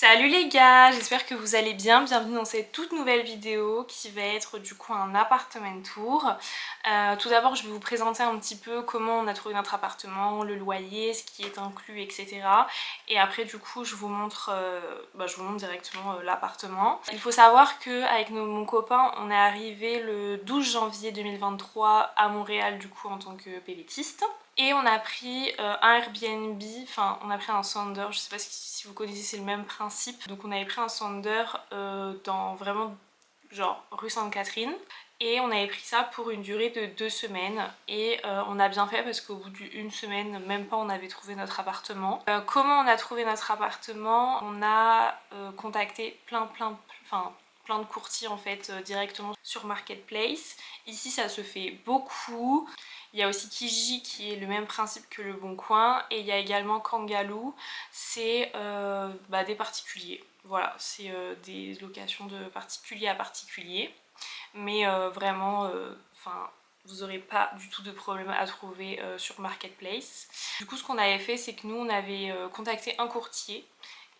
Salut les gars, j'espère que vous allez bien, bienvenue dans cette toute nouvelle vidéo qui va être du coup un appartement tour. Tout d'abord je vais vous présenter un petit peu comment on a trouvé notre appartement, le loyer, ce qui est inclus, etc. Et après du coup je vous montre, directement l'appartement. Il faut savoir qu'avec mon copain on est arrivé le 12 janvier 2023 à Montréal du coup en tant que PVTiste. Et on a pris un Airbnb, enfin on a pris un Sonder, je sais pas si vous connaissez, c'est le même principe. Donc on avait pris un Sonder dans vraiment genre rue Sainte-Catherine. Et on avait pris ça pour une durée de 2 semaines. Et on a bien fait parce qu'au bout d'une semaine, même pas, on avait trouvé notre appartement. Comment on a trouvé notre appartement? On a contacté plein de courtiers en fait directement sur Marketplace. Ici ça se fait beaucoup. Il y a aussi Kijiji qui est le même principe que le Bon Coin, et il y a également Kangaloo, c'est des particuliers. Voilà, c'est des locations de particulier à particulier, mais vraiment, vous n'aurez pas du tout de problème à trouver sur Marketplace. Du coup, ce qu'on avait fait, c'est que nous, on avait contacté un courtier,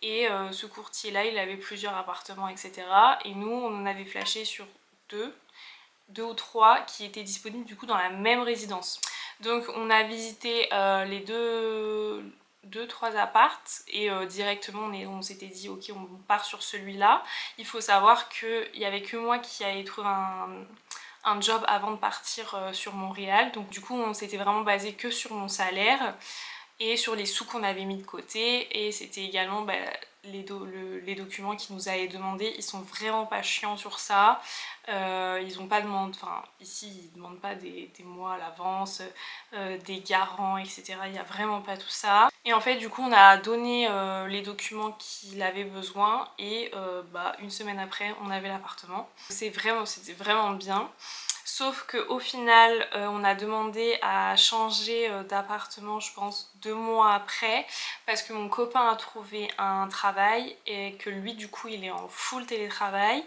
et ce courtier là il avait plusieurs appartements, etc. Et nous on en avait flashé sur deux ou trois qui étaient disponibles du coup dans la même résidence. Donc on a visité les deux trois appartes, et directement on s'était dit ok, on part sur celui-là. Il faut savoir qu'il n'y avait que moi qui avait trouvé un job avant de partir sur Montréal, donc du coup on s'était vraiment basé que sur mon salaire et sur les sous qu'on avait mis de côté. Et c'était également les documents qu'ils nous avaient demandé, ils sont vraiment pas chiants sur ça. Ils ont pas demandé, enfin ici ils demandent pas des mois à l'avance, des garants, etc. Il y a vraiment pas tout ça. Et en fait du coup on a donné les documents qu'il avait besoin, et une semaine après on avait l'appartement. C'était vraiment bien. Sauf qu'au final, on a demandé à changer d'appartement, je pense 2 mois après, parce que mon copain a trouvé un travail et que lui, du coup, il est en full télétravail,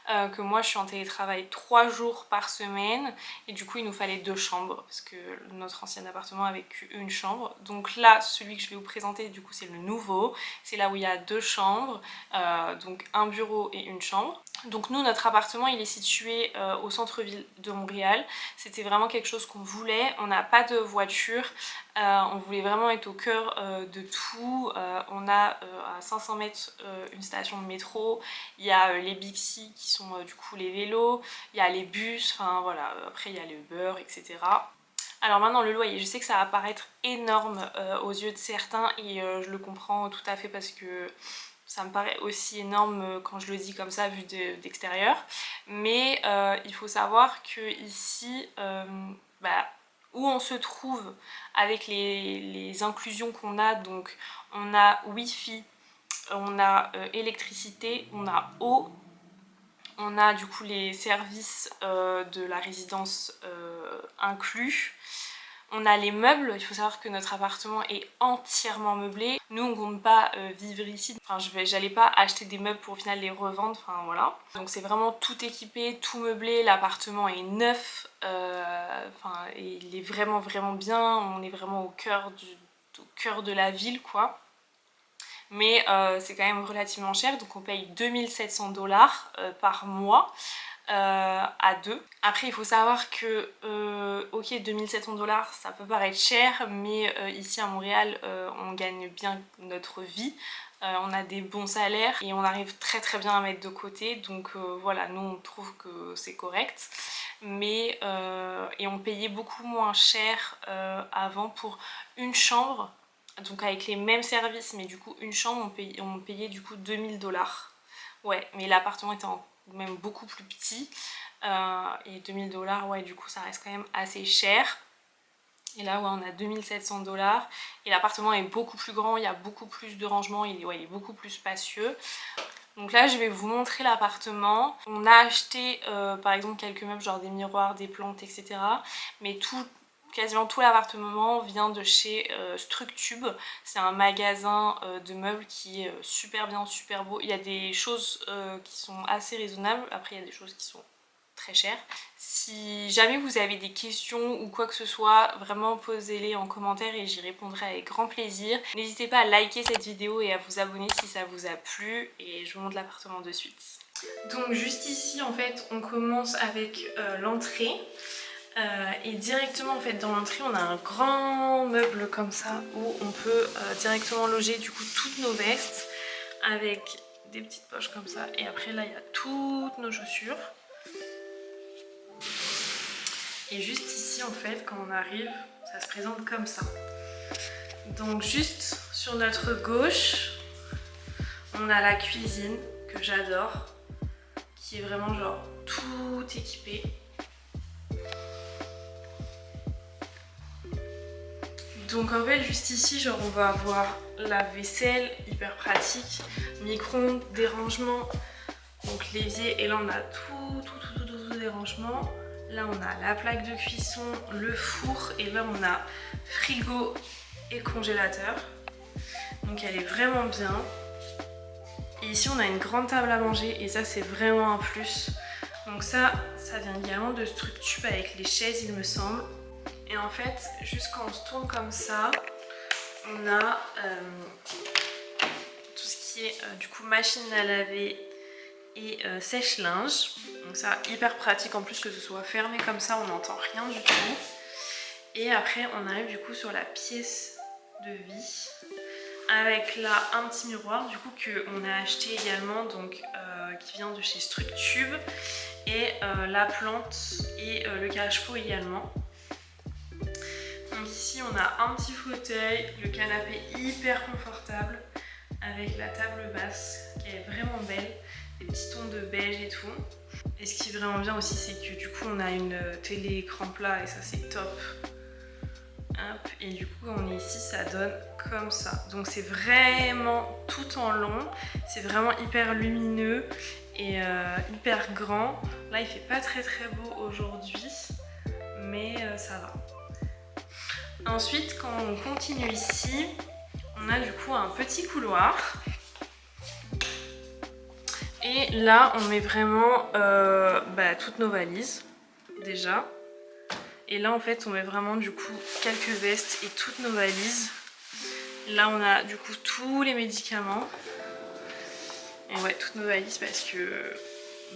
que moi, je suis en télétravail 3 jours par semaine, et du coup, il nous fallait 2 chambres, parce que notre ancien appartement avait qu'une chambre. Donc là, celui que je vais vous présenter, du coup, c'est le nouveau. C'est là où il y a 2 chambres, donc un bureau et une chambre. Donc nous, notre appartement il est situé au centre-ville de Montréal. C'était vraiment quelque chose qu'on voulait. On n'a pas de voiture, on voulait vraiment être au cœur de tout. On a à 500 mètres une station de métro. Il y a les Bixi qui sont du coup les vélos. Il y a les bus, enfin voilà. Après il y a le Uber, etc. Alors maintenant le loyer, je sais que ça va paraître énorme aux yeux de certains, et je le comprends tout à fait parce que ça me paraît aussi énorme quand je le dis comme ça vu d'extérieur. Mais il faut savoir que ici, où on se trouve avec les inclusions qu'on a, donc on a Wi-Fi, on a électricité, on a eau, on a du coup les services de la résidence inclus. On a les meubles, il faut savoir que notre appartement est entièrement meublé. Nous on compte pas vivre ici, enfin j'allais pas acheter des meubles pour au final les revendre, enfin voilà. Donc c'est vraiment tout équipé, tout meublé, l'appartement est neuf, et il est vraiment bien, on est vraiment au cœur de la ville quoi. Mais c'est quand même relativement cher, donc on paye 2700$ par mois. À deux. Après il faut savoir que ok 2700$ ça peut paraître cher, mais ici à Montréal on gagne bien notre vie, on a des bons salaires et on arrive très bien à mettre de côté, donc voilà, nous on trouve que c'est correct. Mais et on payait beaucoup moins cher avant pour une chambre, donc avec les mêmes services, mais du coup une chambre on payait du coup 2000$. Ouais, mais l'appartement était même beaucoup plus petit, et 2000$, ouais, du coup ça reste quand même assez cher. Et là ouais, on a 2700$, et l'appartement est beaucoup plus grand, il y a beaucoup plus de rangements, il est beaucoup plus spacieux. Donc là je vais vous montrer l'appartement. On a acheté par exemple quelques meubles, genre des miroirs, des plantes, etc. Mais quasiment tout l'appartement vient de chez Structube. C'est un magasin de meubles qui est super bien, super beau. Il y a des choses qui sont assez raisonnables, après il y a des choses qui sont très cher. Si jamais vous avez des questions ou quoi que ce soit, vraiment posez-les en commentaire et j'y répondrai avec grand plaisir. N'hésitez pas à liker cette vidéo et à vous abonner si ça vous a plu et je vous montre l'appartement de suite. Donc juste ici en fait on commence avec l'entrée et directement en fait dans l'entrée on a un grand meuble comme ça où on peut directement loger du coup toutes nos vestes avec des petites poches comme ça et après là il y a toutes nos chaussures. Et juste ici en fait quand on arrive ça se présente comme ça. Donc juste sur notre gauche on a la cuisine que j'adore qui est vraiment genre tout équipé. Donc en fait juste ici genre on va avoir la vaisselle hyper pratique, micro-ondes, des rangements, donc l'évier et là on a tout des rangements. Là on a la plaque de cuisson, le four et là on a frigo et congélateur. Donc elle est vraiment bien. Et ici on a une grande table à manger et ça c'est vraiment un plus. Donc ça vient également de Structube avec les chaises il me semble. Et en fait juste quand on se tourne comme ça, on a tout ce qui est du coup machine à laver et sèche-linge. Donc ça hyper pratique en plus que ce soit fermé comme ça, on n'entend rien du tout. Et après on arrive du coup sur la pièce de vie avec là un petit miroir du coup qu'on a acheté également donc qui vient de chez Structube et la plante et le cache-pot également. Donc ici on a un petit fauteuil, le canapé hyper confortable avec la table basse qui est vraiment belle, des petits tons de beige et tout. Et ce qui est vraiment bien aussi c'est que du coup on a une télé écran plat et ça c'est top. Hop, et du coup quand on est ici ça donne comme ça. Donc c'est vraiment tout en long, c'est vraiment hyper lumineux et hyper grand. Là il fait pas très beau aujourd'hui mais ça va. Ensuite quand on continue ici on a du coup un petit couloir et là on met vraiment toutes nos valises déjà. Et là en fait on met vraiment du coup quelques vestes et toutes nos valises. Là on a du coup tous les médicaments. Et ouais toutes nos valises parce que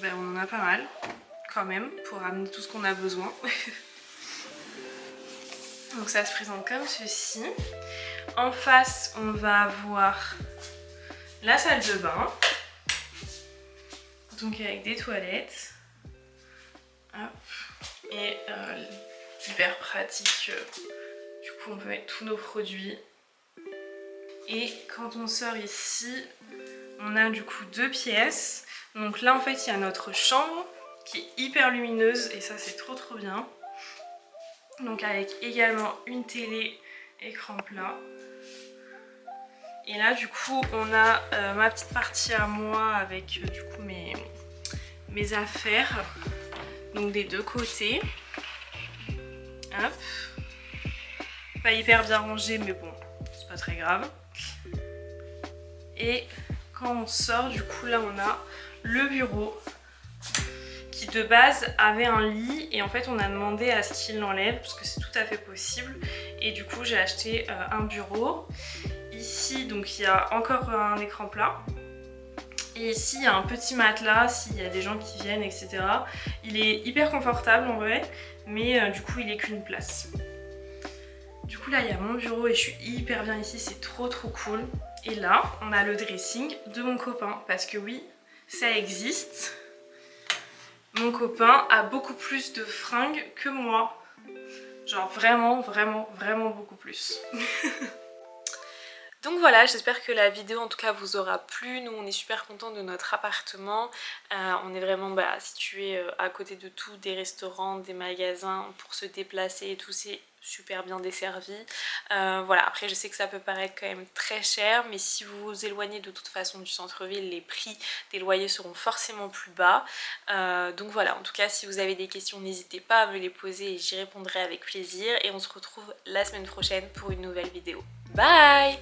on en a pas mal quand même pour amener tout ce qu'on a besoin. Donc ça se présente comme ceci. En face on va avoir la salle de bain. Donc avec des toilettes. Hop. Et hyper pratique, du coup on peut mettre tous nos produits. Et quand on sort ici on a du coup deux pièces. Donc là en fait il y a notre chambre qui est hyper lumineuse et ça c'est trop bien. Donc avec également une télé écran plat. Et là du coup on a ma petite partie à moi avec du coup mes affaires. Donc des deux côtés. Hop. Pas hyper bien rangé mais bon c'est pas très grave. Et quand on sort du coup là on a le bureau qui de base avait un lit et en fait on a demandé à ce qu'il l'enlève parce que c'est tout à fait possible et du coup j'ai acheté un bureau. Ici donc il y a encore un écran plat. Et ici il y a un petit matelas s'il y a des gens qui viennent etc. Il est hyper confortable en vrai mais du coup il est qu'une place. Du coup là il y a mon bureau et je suis hyper bien ici, c'est trop cool. Et là on a le dressing de mon copain parce que oui ça existe. Mon copain a beaucoup plus de fringues que moi. Genre vraiment beaucoup plus. Donc voilà, j'espère que la vidéo en tout cas vous aura plu. Nous on est super contents de notre appartement. On est vraiment situé à côté de tout, des restaurants, des magasins pour se déplacer et tout, c'est super bien desservi. Voilà, après je sais que ça peut paraître quand même très cher, mais si vous vous éloignez de toute façon du centre-ville, les prix des loyers seront forcément plus bas. Donc voilà, en tout cas si vous avez des questions n'hésitez pas à me les poser et j'y répondrai avec plaisir. Et on se retrouve la semaine prochaine pour une nouvelle vidéo. Bye!